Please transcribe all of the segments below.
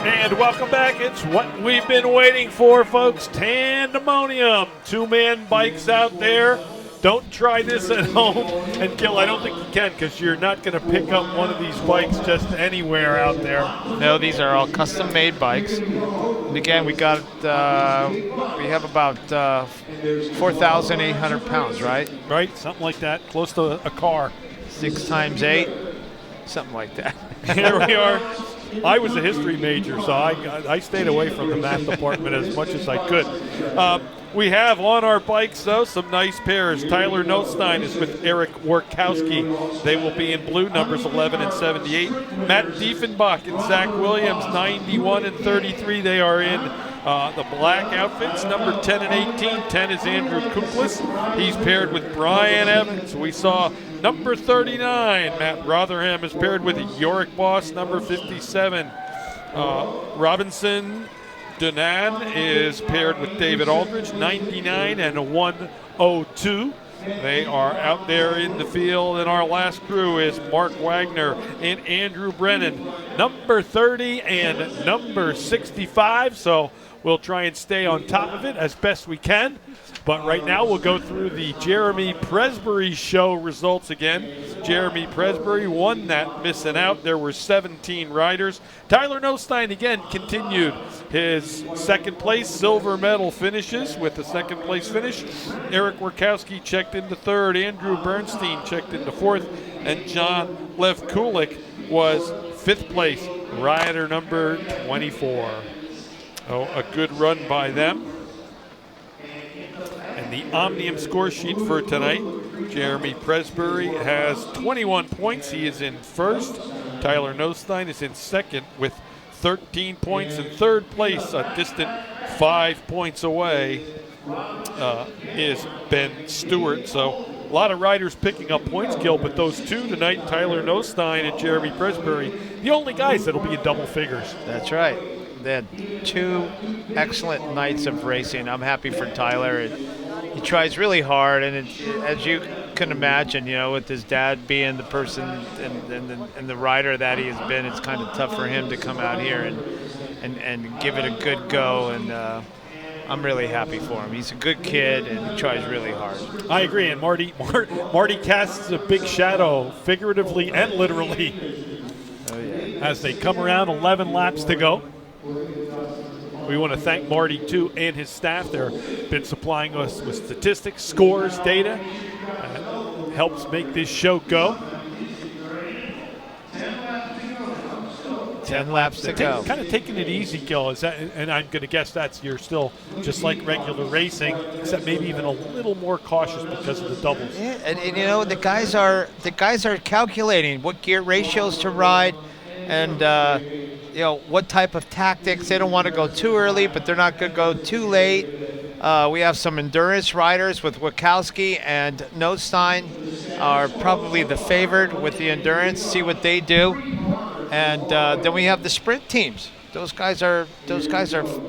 And welcome back. It's what we've been waiting for, folks. Tandemonium. Two-man bikes out there. Don't try this at home. And Gil, I don't think you can, because you're not going to pick up one of these bikes just anywhere out there. No, these are all custom-made bikes. And again, we have about 4,800 pounds, right? Right, something like that. Close to a car. 6 times 8, something like that. Here we are. I was a history major, so I stayed away from the math department as much as I could. We have on our bikes, though, some nice pairs. Tyler Nostein is with Eric Warkowski. They will be in blue, numbers 11 and 78. Matt Diefenbach and Zach Williams, 91 and 33. They are in the black outfits, number 10 and 18. 10 is Andrew Kuklis. He's paired with Brian Evans. We saw number 39, Matt Rotherham, is paired with Yorick Boss, number 57. Robinson Dunan is paired with David Aldridge, 99 and 102. They are out there in the field, and our last crew is Mark Wagner and Andrew Brennan, number 30 and number 65. So we'll try and stay on top of it as best we can. But right now we'll go through the Jeremy Presbury show results again. Jeremy Presbury won that missing out. There were 17 riders. Tyler Nostein again continued his second place silver medal finishes with the second place finish. Eric Warkowski checked into third. Andrew Bernstein checked into fourth. And John Levkulik was fifth place, rider number 24. Oh, a good run by them. And the Omnium score sheet for tonight, Jeremy Presbury has 21 points. He is in first. Tyler Nostein is in second with 13 points. In third place, a distant 5 points away, is Ben Stewart. So a lot of riders picking up points, Gil, but those two tonight, Tyler Nostein and Jeremy Presbury, the only guys that'll be in double figures. That's right. They had 2 excellent nights of racing. I'm happy for Tyler. He tries really hard, and as you can imagine, with his dad being the person and the rider that he has been, it's kind of tough for him to come out here and give it a good go. And I'm really happy for him. He's a good kid, and he tries really hard. I agree, and Marty casts a big shadow, figuratively and literally, as they come around. 11 laps to go. We want to thank Marty, too, and his staff. They've been supplying us with statistics, scores, data. Helps make this show go. 10 laps to go. Kind of taking it easy, Gil. And I'm going to guess you're still just like regular racing, except maybe even a little more cautious because of the doubles. Yeah, and the guys are calculating what gear ratios to ride, and what type of tactics. They don't want to go too early, but they're not going to go too late. We have some endurance riders with Warkowski and Nostein are probably the favored with the endurance. See what they do. And then we have the sprint teams. Those guys are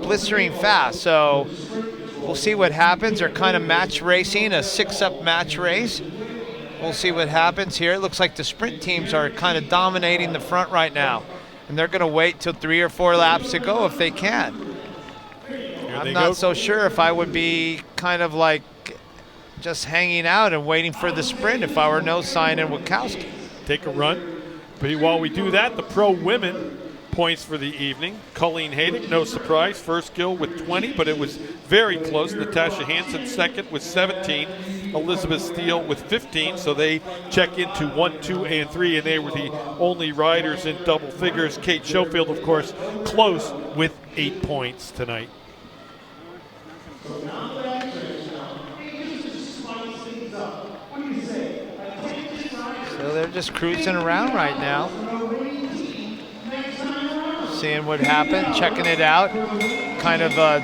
blistering fast. So we'll see what happens. They're kind of match racing, a 6-up match race. We'll see what happens here. It looks like the sprint teams are kind of dominating the front right now. And they're going to wait till 3 or 4 laps to go if they can. I'm not so sure if I would be kind of like just hanging out and waiting for the sprint if I were Nostein and Warkowski. Take a run. But while we do that, the pro women points for the evening. Colleen Haydick, no surprise, first Gil with 20, but it was very close. Natasha Hansen second with 17. Elizabeth Steele with 15, so they check into 1, 2, and 3, and they were the only riders in double figures. Kate Schofield, of course, close with 8 points tonight. So they're just cruising around right now, seeing what happened, checking it out.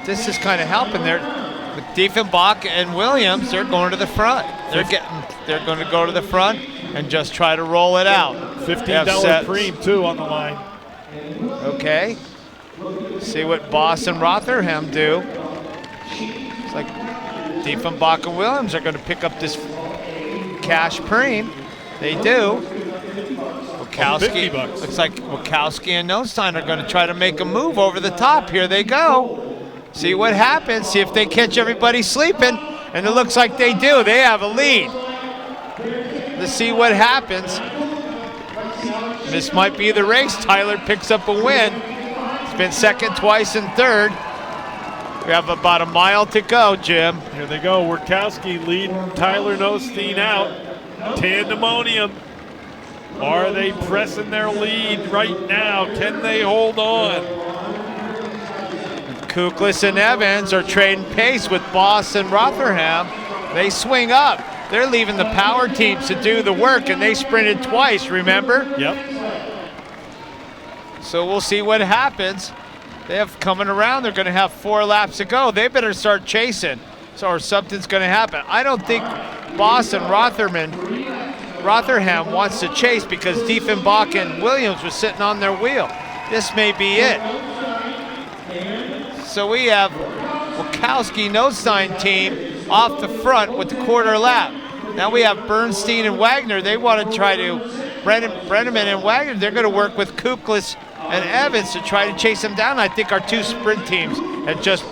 This is kind of helping there. With Diefenbach and Williams, they're going to the front. They're going to go to the front and just try to roll it out. $15 premium too on the line. Okay. See what Boss and Rotherham do. It's like Diefenbach and Williams are going to pick up this cash premium. They do. Wachowski. $50. Looks like Wachowski and Nostine are going to try to make a move over the top. Here they go. See what happens. See if they catch everybody sleeping. And it looks like they do. They have a lead. Let's see what happens. This might be the race. Tyler picks up a win. It's been second twice and third. We have about a mile to go, Jim. Here they go. Wachowski leading Tyler Nostine out. Tandemonium. Are they pressing their lead right now? Can they hold on? Kuklis and Evans are trading pace with Boss and Rotherham. They swing up. They're leaving the power teams to do the work, and they sprinted twice, remember? Yep. So we'll see what happens. They have coming around. They're going to have 4 laps to go. They better start chasing, or something's going to happen. I don't think Boss and Rotherham wants to chase because Diefenbach and Williams was sitting on their wheel. This may be it. So we have Wachowski Nostine team off the front with the quarter lap. Now we have Bernstein and Wagner. They want to try to, Brenneman and Wagner, they're going to work with Kuklis and Evans to try to chase them down. I think our 2 sprint teams have just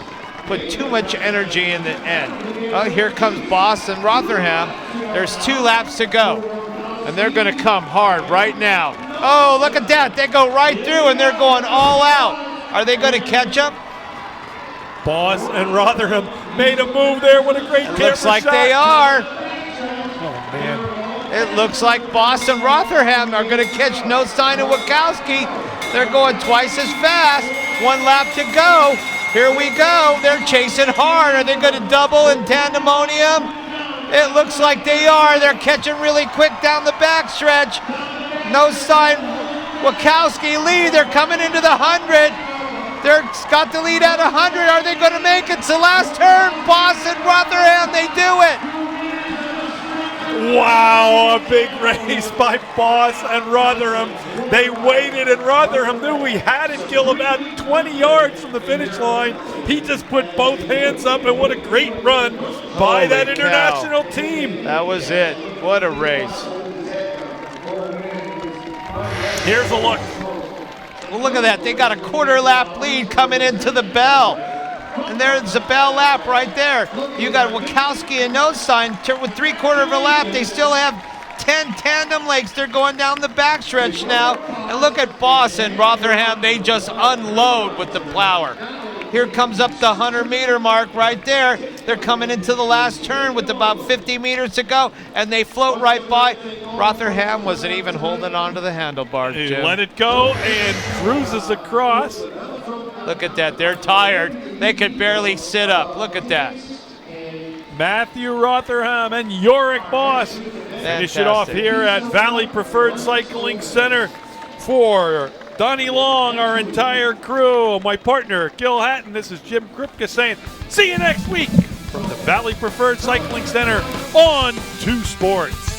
put too much energy in the end. Oh, here comes Boss and Rotherham. There's 2 laps to go, and they're going to come hard right now. Oh, look at that. They go right through, and they're going all out. Are they going to catch up? Boss and Rotherham made a move there. What a great camera Looks like shot. they are. Oh, man. It looks like Boss and Rotherham are going to catch Nostine and Wachowski. They're going twice as fast. 1 lap to go. Here we go. They're chasing hard. Are they going to double in Tandemonium? It looks like they are. They're catching really quick down the backstretch. Nostine, Wachowski lead. They're coming into the 100. They're got the lead at 100. Are they going to make it? It's the last turn. Boss and Rotherham, they do it. Wow, a big race by Boss and Rotherham. They waited, and Rotherham knew we had it, Gil, about 20 yards from the finish line. He just put both hands up, and what a great run by that international team. That was it. What a race. Here's a look. Well, look at that. They got a quarter lap lead coming into the bell. And there's the bell lap right there. You got Wachowski and Nostine with 3/4 of a lap. They still have 10 tandem legs. They're going down the backstretch now. And look at Boss and Rotherham. They just unload with the plower. Here comes up the 100-meter mark right there. They're coming into the last turn with about 50 meters to go, and they float right by. Rotherham wasn't even holding on to the handlebars, He Jim. let it go and cruises across. Look at that. They're tired. They could barely sit up. Look at that. Matthew Rotherham and Yorick Boss finish it off here at Valley Preferred Cycling Center. For Donnie Long, our entire crew, my partner, Gil Hatton, this is Jim Kripke saying, see you next week from the Valley Preferred Cycling Center on 2 Sports.